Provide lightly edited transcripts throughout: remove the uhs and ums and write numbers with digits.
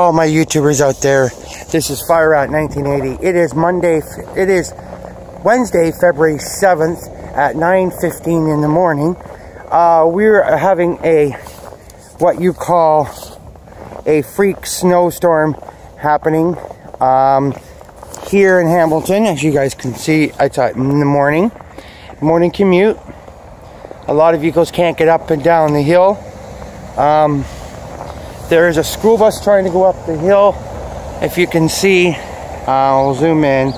all my YouTubers out there. This is Fire Rat 1980. It is Wednesday, February 7th at 9:15 in the morning. We're having what you call a freak snowstorm happening here in Hamilton. As you guys can see, it's in the morning commute. A lot of vehicles can't get up and down the hill. There is a school bus trying to go up the hill. If you can see, I'll zoom in.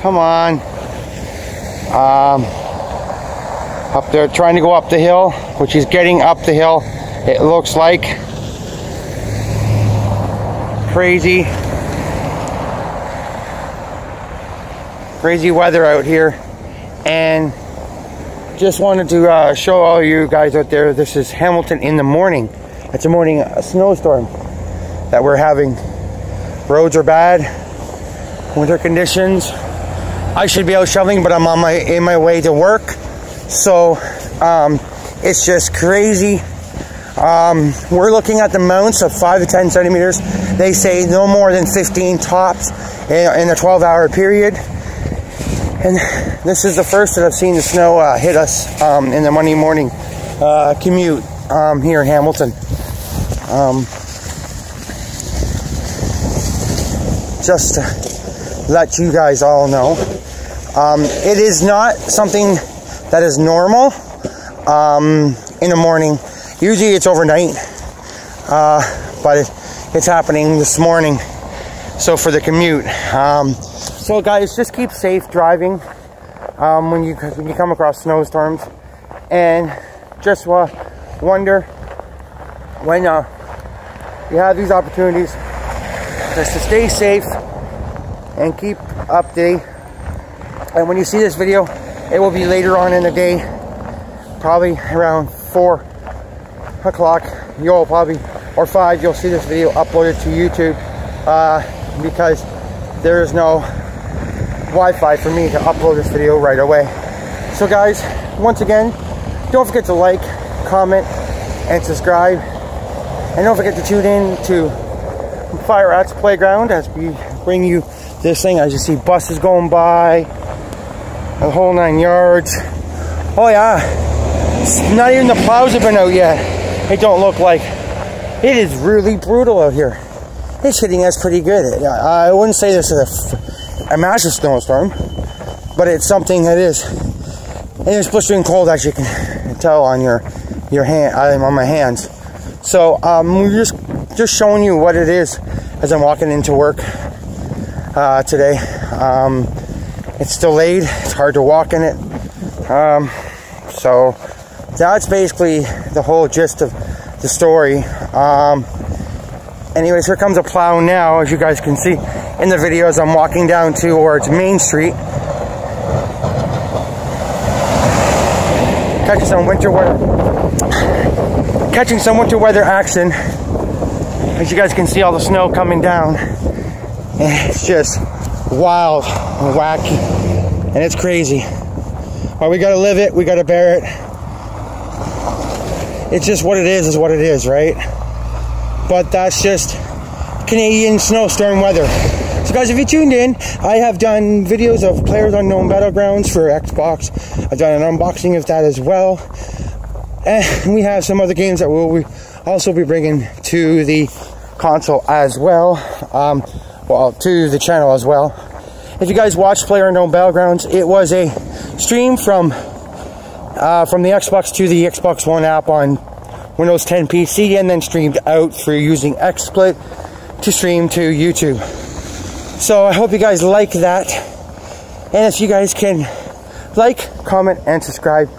Come on. Up there trying to go up the hill, which is getting up the hill, it looks like. Crazy weather out here. And just wanted to show all you guys out there, this is Hamilton in the morning. It's a morning snowstorm that we're having. Roads are bad, winter conditions. I should be out shoveling, but I'm in my way to work. So it's just crazy. We're looking at the mounts of 5 to 10 centimeters. They say no more than 15 tops in a 12-hour period. And this is the first that I've seen the snow hit us in the Monday morning commute here in Hamilton. Just to let you guys all know, it is not something that is normal in the morning. Usually it's overnight, but it's happening this morning. So for the commute, so guys, just keep safe driving when you come across snowstorms, and just wonder when you have these opportunities just to stay safe and keep up to date. And when you see this video, it will be later on in the day, probably around 4 o'clock. Or 5, you'll see this video uploaded to YouTube because there is no Wi-Fi for me to upload this video right away. So guys, once again, don't forget to like, comment, and subscribe. And don't forget to tune in to Fire Rat's Playground as we bring you this thing. As you see, buses going by, the whole 9 yards. Oh yeah, not even the plows have been out yet. It don't look like. It is really brutal out here. It's hitting us pretty good. I wouldn't say this is a massive snowstorm, but it's something that is. It is blistering cold, as you can tell on your hand, on my hands. So we're just showing you what it is as I'm walking into work today. It's delayed. It's hard to walk in it. So that's basically the whole gist of the story. Anyways, here comes a plow now, as you guys can see in the video as I'm walking down towards Main Street. Catching some winter weather action. As you guys can see, all the snow coming down. And it's just wild and wacky. And it's crazy. Well, we gotta live it, we gotta bear it. It's just what it is what it is, right? But that's just Canadian snowstorm weather. So guys, if you tuned in, I have done videos of PlayerUnknown Battlegrounds for Xbox. I've done an unboxing of that as well. And we have some other games that we'll also be bringing to the console as well. Well, to the channel as well. If you guys watched PlayerUnknown Battlegrounds, it was a stream from the Xbox to the Xbox One app on Windows 10 PC, and then streamed out through using XSplit to stream to YouTube. So I hope you guys like that. And if you guys can like, comment, and subscribe,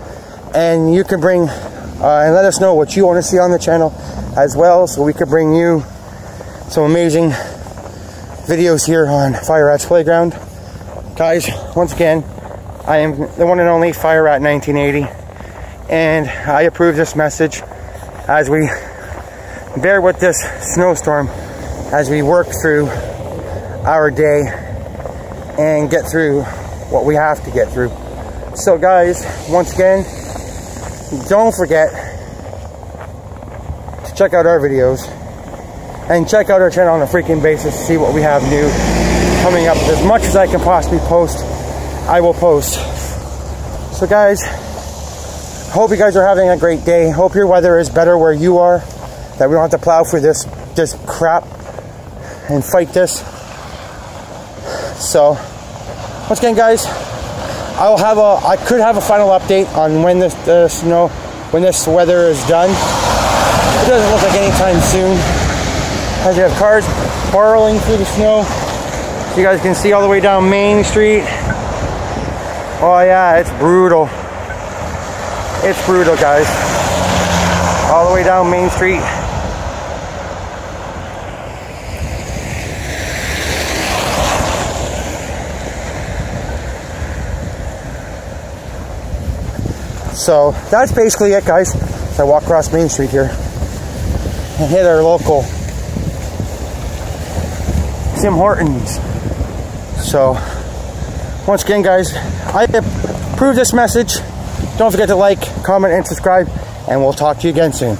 and you can bring and let us know what you want to see on the channel as well, so we can bring you some amazing videos here on Fire Rat's Playground. Guys, once again, I am the one and only Fire Rat 1980, and I approve this message as we bear with this snowstorm as we work through our day and get through what we have to get through. So guys, once again, don't forget to check out our videos and check out our channel on a freaking basis to see what we have new coming up. As much as I can possibly post, I will post. So guys, hope you guys are having a great day. Hope your weather is better where you are, that we don't have to plow through this crap and fight this. So once again, guys, I could have a final update on when this weather is done. It doesn't look like anytime soon, as you have cars barreling through the snow. You guys can see all the way down Main Street. Oh yeah, it's brutal. It's brutal, guys. All the way down Main Street. So that's basically it, guys. So I walk across Main Street here and hit our local Tim Hortons. So once again, guys, I approve this message. Don't forget to like, comment, and subscribe, and we'll talk to you again soon.